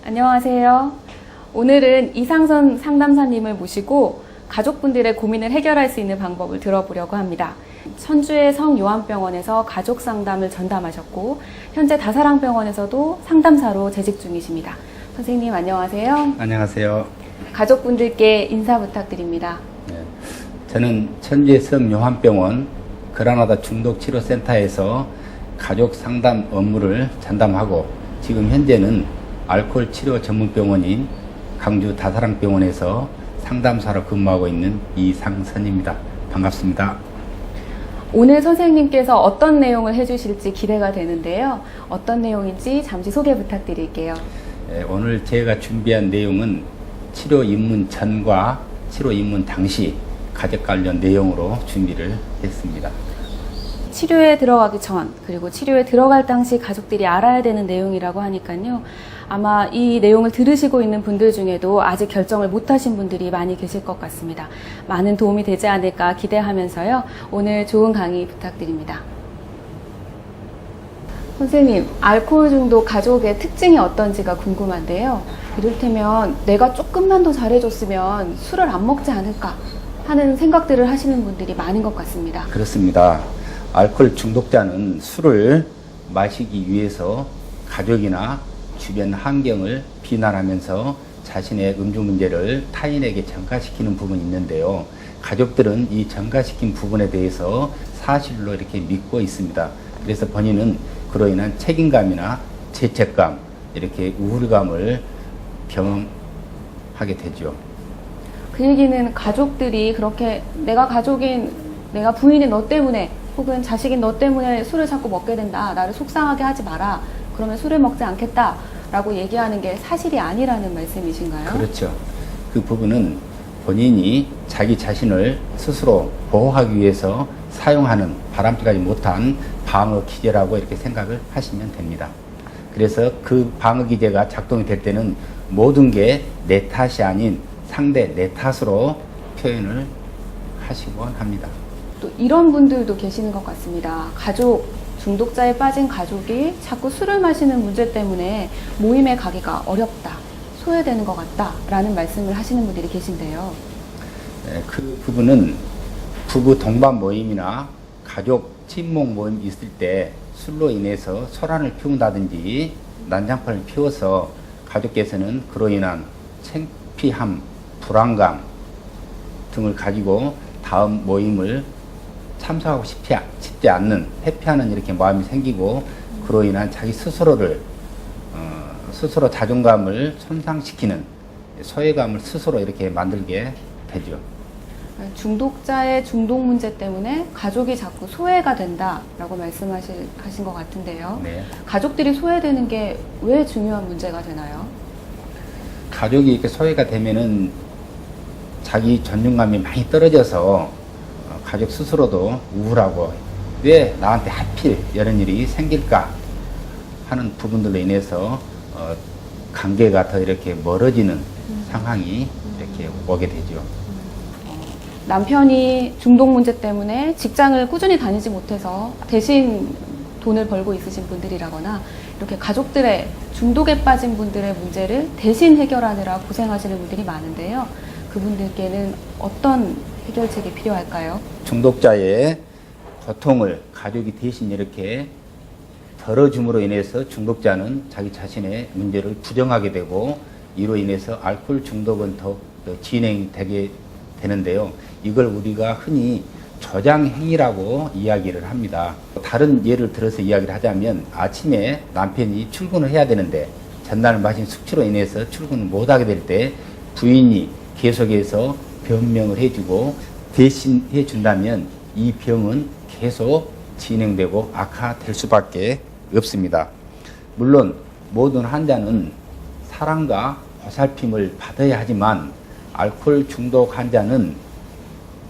안녕하세요. 오늘은 이상선 상담사님을 모시고 가족분들의 고민을 해결할 수 있는 방법을 들어보려고 합니다. 천주의 성요한병원에서 가족 상담을 전담하셨고 현재 다사랑병원에서도 상담사로 재직 중이십니다. 선생님 안녕하세요. 안녕하세요. 가족분들께 인사 부탁드립니다. 네, 저는 천주의 성요한병원 그라나다 중독치료센터에서 가족 상담 업무를 전담하고 지금 현재는 알코올 치료 전문병원인 강주 다사랑병원에서 상담사로 근무하고 있는 이상선입니다. 반갑습니다. 오늘 선생님께서 어떤 내용을 해주실지 기대가 되는데요. 어떤 내용인지 잠시 소개 부탁드릴게요. 네, 오늘 제가 준비한 내용은 치료 입문 전과 치료 입문 당시 가족 관련 내용으로 준비를 했습니다. 치료에 들어가기 전 그리고 치료에 들어갈 당시 가족들이 알아야 되는 내용이라고 하니까요. 아마 이 내용을 들으시고 있는 분들 중에도 아직 결정을 못 하신 분들이 많이 계실 것 같습니다. 많은 도움이 되지 않을까 기대하면서요. 오늘 좋은 강의 부탁드립니다. 선생님, 알코올 중독 가족의 특징이 어떤지가 궁금한데요. 이를테면 내가 조금만 더 잘해줬으면 술을 안 먹지 않을까 하는 생각들을 하시는 분들이 많은 것 같습니다. 그렇습니다. 알코올 중독자는 술을 마시기 위해서 가족이나 주변 환경을 비난하면서 자신의 음주 문제를 타인에게 전가시키는 부분이 있는데요. 가족들은 이 전가시킨 부분에 대해서 사실로 이렇게 믿고 있습니다. 그래서 본인은 그로 인한 책임감이나 죄책감, 이렇게 우울감을 경험하게 되죠. 그 얘기는 가족들이 그렇게 내가 부인인 너 때문에 혹은 자식인 너 때문에 술을 자꾸 먹게 된다. 나를 속상하게 하지 마라. 그러면 술을 먹지 않겠다. 라고 얘기하는 게 사실이 아니라는 말씀이신가요? 그렇죠. 그 부분은 본인이 자기 자신을 스스로 보호하기 위해서 사용하는 바람직하지 못한 방어 기제라고 이렇게 생각을 하시면 됩니다. 그래서 그 방어 기제가 작동이 될 때는 모든 게 내 탓이 아닌 상대 내 탓으로 표현을 하시곤 합니다. 또 이런 분들도 계시는 것 같습니다. 중독자에 빠진 가족이 자꾸 술을 마시는 문제 때문에 모임에 가기가 어렵다, 소외되는 것 같다 라는 말씀을 하시는 분들이 계신데요. 네, 그 부분은 부부 동반 모임이나 가족 친목 모임 있을 때 술로 인해서 소란을 피운다든지 난장판을 피워서 가족께서는 그로 인한 창피함, 불안감 등을 가지고 다음 모임을 참석하고 싶지 않는 회피하는 이렇게 마음이 생기고 그로 인한 자기 스스로를 스스로 자존감을 손상시키는 소외감을 스스로 이렇게 만들게 되죠. 중독자의 중독 문제 때문에 가족이 자꾸 소외가 된다라고 말씀하신 것 같은데요. 네. 가족들이 소외되는 게 왜 중요한 문제가 되나요? 가족이 이렇게 소외가 되면은 자기 존중감이 많이 떨어져서 가족 스스로도 우울하고 왜 나한테 하필 이런 일이 생길까 하는 부분들로 인해서 관계가 더 이렇게 멀어지는 상황이 이렇게 오게 되죠. 남편이 중독 문제 때문에 직장을 꾸준히 다니지 못해서 대신 돈을 벌고 있으신 분들이라거나 이렇게 가족들의 중독에 빠진 분들의 문제를 대신 해결하느라 고생하시는 분들이 많은데요. 그분들께는 어떤 해결책이 필요할까요? 중독자의 고통을 가족이 대신 이렇게 덜어줌으로 인해서 중독자는 자기 자신의 문제를 부정하게 되고 이로 인해서 알코올 중독은 더 진행되게 되는데요. 이걸 우리가 흔히 조장행위라고 이야기를 합니다. 다른 예를 들어서 이야기를 하자면 아침에 남편이 출근을 해야 되는데 전날 마신 숙취로 인해서 출근을 못하게 될 때 부인이 계속해서 변명을 해주고 대신해 준다면 이 병은 계속 진행되고 악화될 수밖에 없습니다. 물론 모든 환자는 사랑과 보살핌을 받아야 하지만 알코올 중독 환자는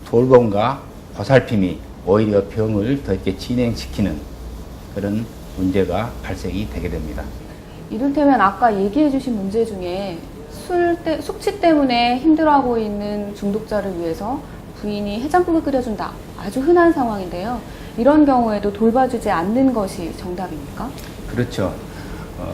돌봄과 보살핌이 오히려 병을 더 이렇게 진행시키는 그런 문제가 발생이 되게 됩니다. 이를테면 아까 얘기해 주신 문제 중에 숙취 때문에 힘들어하고 있는 중독자를 위해서 부인이 해장국을 끓여준다. 아주 흔한 상황인데요. 이런 경우에도 돌봐주지 않는 것이 정답입니까? 그렇죠.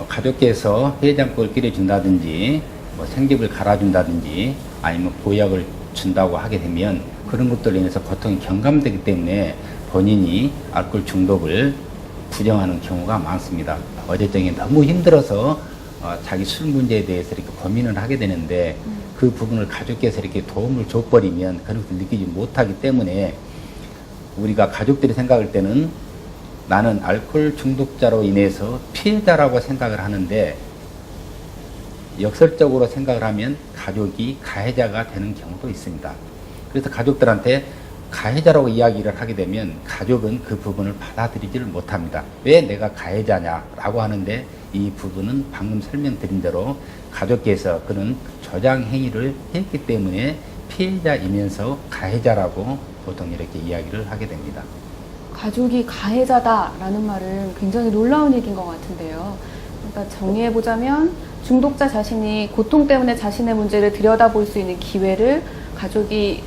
가족께서 해장국을 끓여준다든지 뭐 생즙을 갈아준다든지 아니면 보약을 준다고 하게 되면 그런 것들로 인해서 고통이 경감되기 때문에 본인이 알코올 중독을 부정하는 경우가 많습니다. 어제정에 너무 힘들어서 자기 술 문제에 대해서 이렇게 고민을 하게 되는데 그 부분을 가족께서 이렇게 도움을 줘버리면 그런 것을 느끼지 못하기 때문에 우리가 가족들이 생각할 때는 나는 알코올 중독자로 인해서 피해자라고 생각을 하는데 역설적으로 생각을 하면 가족이 가해자가 되는 경우도 있습니다. 그래서 가족들한테 가해자라고 이야기를 하게 되면 가족은 그 부분을 받아들이지를 못합니다. 왜 내가 가해자냐라고 하는데 이 부분은 방금 설명드린 대로 가족께서 그런 조장 행위를 했기 때문에 피해자이면서 가해자라고 보통 이렇게 이야기를 하게 됩니다. 가족이 가해자다라는 말은 굉장히 놀라운 얘기인 것 같은데요. 그러니까 정리해보자면 중독자 자신이 고통 때문에 자신의 문제를 들여다볼 수 있는 기회를 가족이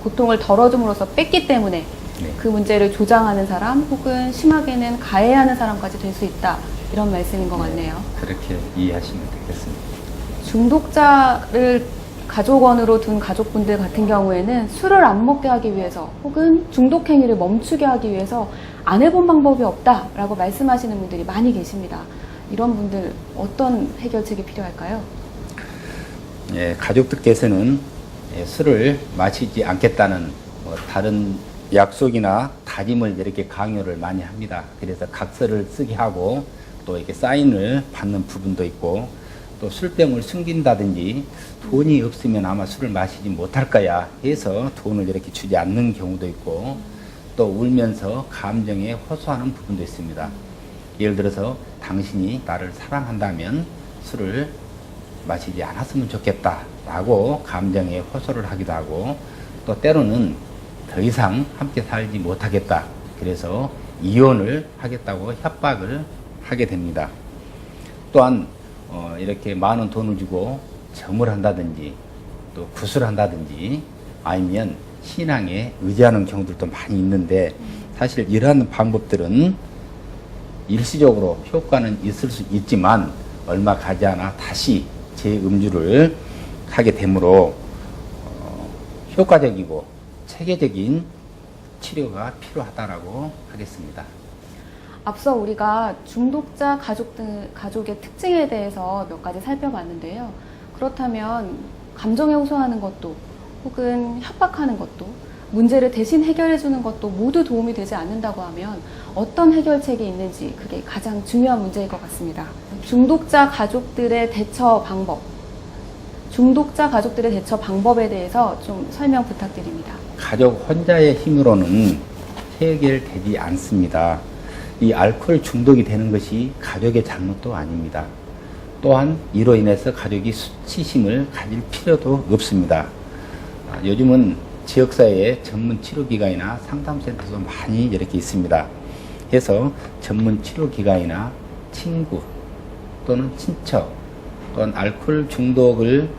고통을 덜어줌으로써 뺐기 때문에 네. 그 문제를 조장하는 사람 혹은 심하게는 가해하는 사람까지 될 수 있다. 이런 말씀인 것 같네요. 그렇게 이해하시면 되겠습니다. 중독자를 가족원으로 둔 가족분들 같은 경우에는 술을 안 먹게 하기 위해서 혹은 중독 행위를 멈추게 하기 위해서 안 해본 방법이 없다라고 말씀하시는 분들이 많이 계십니다. 이런 분들 어떤 해결책이 필요할까요? 예, 가족들께서는 술을 마시지 않겠다는 다른 약속이나 다짐을 이렇게 강요를 많이 합니다. 그래서 각서를 쓰게 하고 또 이렇게 사인을 받는 부분도 있고 또 술병을 숨긴다든지 돈이 없으면 아마 술을 마시지 못할 거야 해서 돈을 이렇게 주지 않는 경우도 있고 또 울면서 감정에 호소하는 부분도 있습니다. 예를 들어서 당신이 나를 사랑한다면 술을 마시지 않았으면 좋겠다 라고 감정에 호소를 하기도 하고 또 때로는 더 이상 함께 살지 못하겠다 그래서 이혼을 하겠다고 협박을 하게 됩니다. 또한 이렇게 많은 돈을 주고 점을 한다든지 또 구슬을 한다든지 아니면 신앙에 의지하는 경우들도 많이 있는데 사실 이러한 방법들은 일시적으로 효과는 있을 수 있지만 얼마 가지 않아 다시 재음주를 하게 되므로 효과적이고 체계적인 치료가 필요하다라고 하겠습니다. 앞서 우리가 중독자 가족의 특징에 대해서 몇 가지 살펴봤는데요. 그렇다면 감정에 호소하는 것도 혹은 협박하는 것도 문제를 대신 해결해주는 것도 모두 도움이 되지 않는다고 하면 어떤 해결책이 있는지 그게 가장 중요한 문제일 것 같습니다. 중독자 가족들의 대처 방법에 대해서 좀 설명 부탁드립니다. 가족 혼자의 힘으로는 해결되지 않습니다. 이 알코올 중독이 되는 것이 가족의 잘못도 아닙니다. 또한 이로 인해서 가족이 수치심을 가질 필요도 없습니다. 요즘은 지역사회에 전문 치료기관이나 상담센터도 많이 이렇게 있습니다. 해서 전문 치료기관이나 친구 또는 친척 또는 알코올 중독을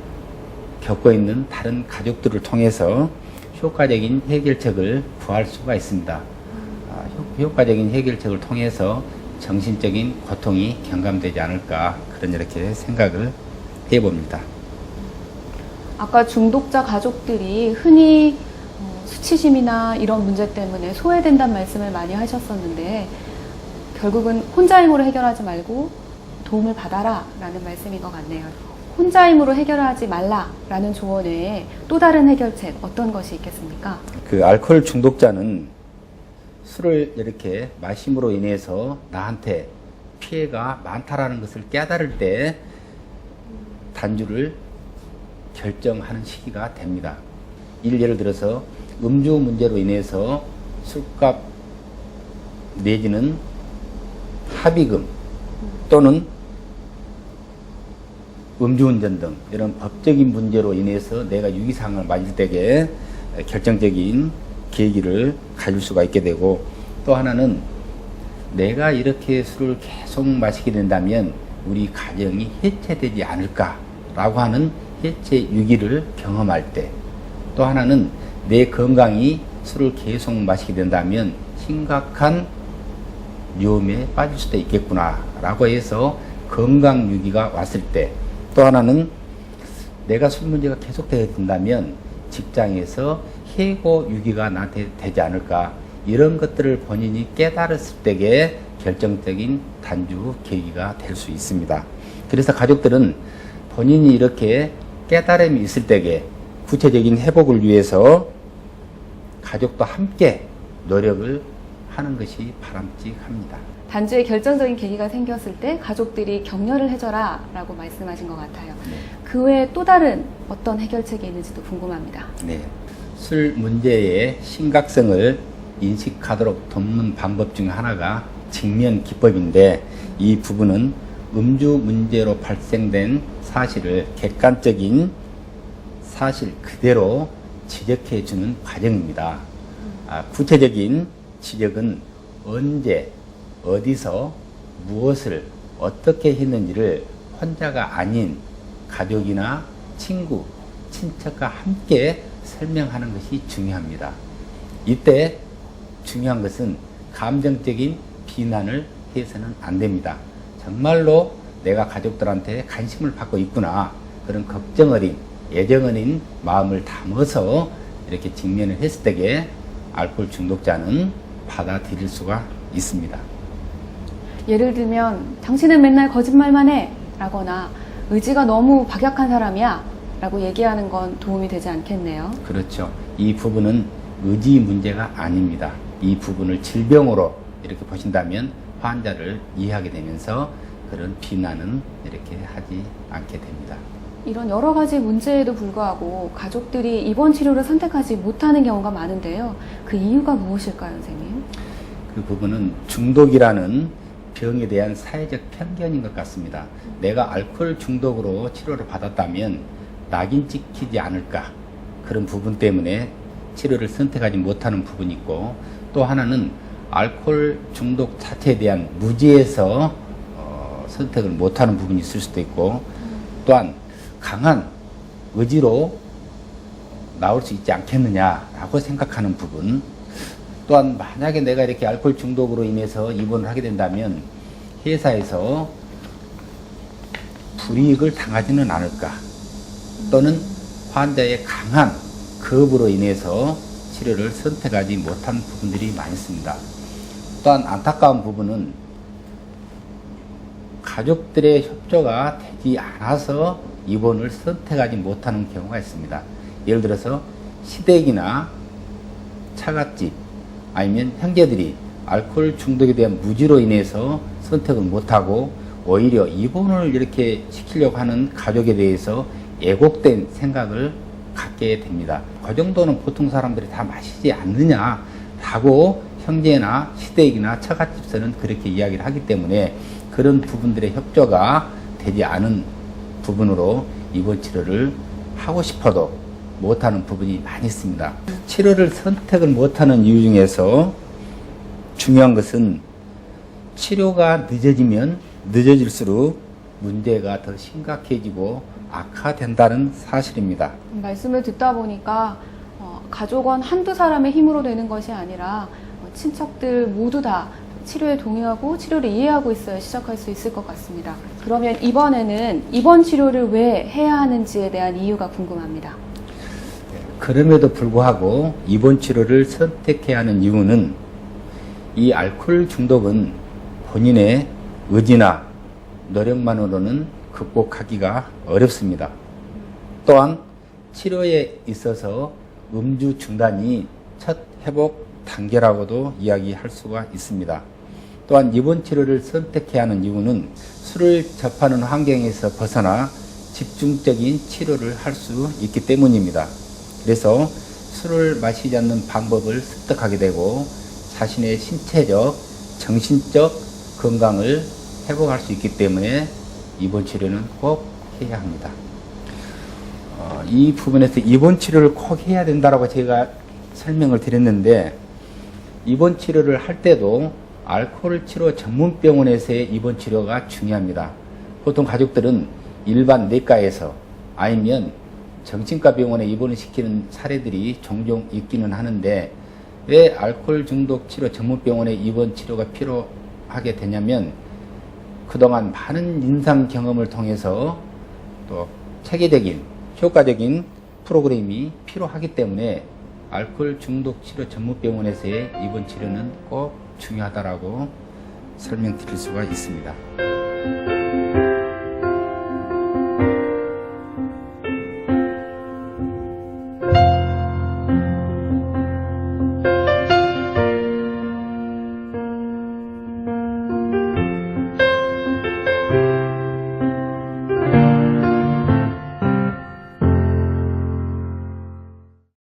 겪고 있는 다른 가족들을 통해서 효과적인 해결책을 구할 수가 있습니다. 효과적인 해결책을 통해서 정신적인 고통이 경감되지 않을까 그런 이렇게 생각을 해봅니다. 아까 중독자 가족들이 흔히 수치심이나 이런 문제 때문에 소외된다는 말씀을 많이 하셨었는데 결국은 혼자 힘으로 해결하지 말고 도움을 받아라 라는 말씀인 것 같네요. 혼자 힘으로 해결하지 말라 라는 조언 외에 또 다른 해결책 어떤 것이 있겠습니까? 그 알코올 중독자는 술을 이렇게 마심으로 인해서 나한테 피해가 많다라는 것을 깨달을 때 단주를 결정하는 시기가 됩니다. 예를 들어서 음주 문제로 인해서 술값 내지는 합의금 또는 음주운전 등 이런 법적인 문제로 인해서 내가 유기사항을 맞을 때에 결정적인 계기를 가질 수가 있게 되고 또 하나는 내가 이렇게 술을 계속 마시게 된다면 우리 가정이 해체되지 않을까라고 하는 해체 위기를 경험할 때 또 하나는 내 건강이 술을 계속 마시게 된다면 심각한 위험에 빠질 수도 있겠구나 라고 해서 건강 위기가 왔을 때, 또 하나는 내가 술 문제가 계속되게 된다면 직장에서 해고 위기가 나한테 되지 않을까, 이런 것들을 본인이 깨달았을 때에 결정적인 단주 계기가 될 수 있습니다. 그래서 가족들은 본인이 이렇게 깨달음이 있을 때에 구체적인 회복을 위해서 가족도 함께 노력을 하는 것이 바람직합니다. 단주에 결정적인 계기가 생겼을 때 가족들이 격려를 해줘라 라고 말씀하신 것 같아요. 그 외에 또 다른 어떤 해결책이 있는지도 궁금합니다. 네. 술 문제의 심각성을 인식하도록 돕는 방법 중 하나가 직면 기법인데, 이 부분은 음주 문제로 발생된 사실을 객관적인 사실 그대로 지적해 주는 과정입니다. 구체적인 지적은 언제, 어디서, 무엇을, 어떻게 했는지를 혼자가 아닌 가족이나 친구, 친척과 함께 설명하는 것이 중요합니다. 이때 중요한 것은 감정적인 비난을 해서는 안 됩니다. 정말로 내가 가족들한테 관심을 받고 있구나, 그런 걱정 어린, 애정 어린 마음을 담아서 이렇게 직면을 했을 때에 알코올 중독자는 받아들일 수가 있습니다. 예를 들면 당신은 맨날 거짓말만 해 라거나 의지가 너무 박약한 사람이야 라고 얘기하는 건 도움이 되지 않겠네요. 그렇죠. 이 부분은 의지 문제가 아닙니다. 이 부분을 질병으로 이렇게 보신다면 환자를 이해하게 되면서 그런 비난은 이렇게 하지 않게 됩니다. 이런 여러 가지 문제에도 불구하고 가족들이 입원 치료를 선택하지 못하는 경우가 많은데요. 그 이유가 무엇일까요, 선생님? 그 부분은 중독이라는 병에 대한 사회적 편견인 것 같습니다. 내가 알코올 중독으로 치료를 받았다면 낙인 찍히지 않을까, 그런 부분 때문에 치료를 선택하지 못하는 부분이 있고, 또 하나는 알코올 중독 자체에 대한 무지에서 선택을 못하는 부분이 있을 수도 있고, 또한 강한 의지로 나올 수 있지 않겠느냐라고 생각하는 부분, 또한 만약에 내가 이렇게 알코올 중독으로 인해서 입원을 하게 된다면 회사에서 불이익을 당하지는 않을까, 또는 환자의 강한 겁으로 인해서 치료를 선택하지 못한 부분들이 많습니다. 또한 안타까운 부분은 가족들의 협조가 되지 않아서 입원을 선택하지 못하는 경우가 있습니다. 예를 들어서 시댁이나 처갓집, 아니면 형제들이 알코올 중독에 대한 무지로 인해서 선택을 못하고 오히려 입원을 이렇게 시키려고 하는 가족에 대해서 애곡된 생각을 갖게 됩니다. 그 정도는 보통 사람들이 다 마시지 않느냐라고 형제나 시댁이나 처갓집에서는 그렇게 이야기를 하기 때문에 그런 부분들의 협조가 되지 않은 부분으로 입원 치료를 하고 싶어도 못하는 부분이 많이 있습니다. 치료를 선택을 못하는 이유 중에서 중요한 것은 치료가 늦어지면 늦어질수록 문제가 더 심각해지고 악화된다는 사실입니다. 말씀을 듣다 보니까 가족원 한두 사람의 힘으로 되는 것이 아니라 친척들 모두 다 치료에 동의하고 치료를 이해하고 있어야 시작할 수 있을 것 같습니다. 그러면 이번에는 입원 치료를 왜 해야 하는지에 대한 이유가 궁금합니다. 그럼에도 불구하고 입원 치료를 선택해야 하는 이유는 이 알코올 중독은 본인의 의지나 노력만으로는 극복하기가 어렵습니다. 또한 치료에 있어서 음주 중단이 첫 회복 단계라고도 이야기할 수가 있습니다. 또한 입원 치료를 선택해야 하는 이유는 술을 접하는 환경에서 벗어나 집중적인 치료를 할 수 있기 때문입니다. 그래서 술을 마시지 않는 방법을 습득하게 되고 자신의 신체적, 정신적 건강을 회복할 수 있기 때문에 입원 치료는 꼭 해야 합니다. 이 부분에서 입원 치료를 꼭 해야 된다고 제가 설명을 드렸는데, 입원 치료를 할 때도 알코올 치료 전문병원에서의 입원 치료가 중요합니다. 보통 가족들은 일반 내과에서 아니면 정신과 병원에 입원을 시키는 사례들이 종종 있기는 하는데, 왜 알코올 중독 치료 전문병원의 입원 치료가 필요하게 되냐면 그동안 많은 임상 경험을 통해서 또 체계적인 효과적인 프로그램이 필요하기 때문에 알코올 중독 치료 전문병원에서의 입원 치료는 꼭 중요하다라고 설명드릴 수가 있습니다.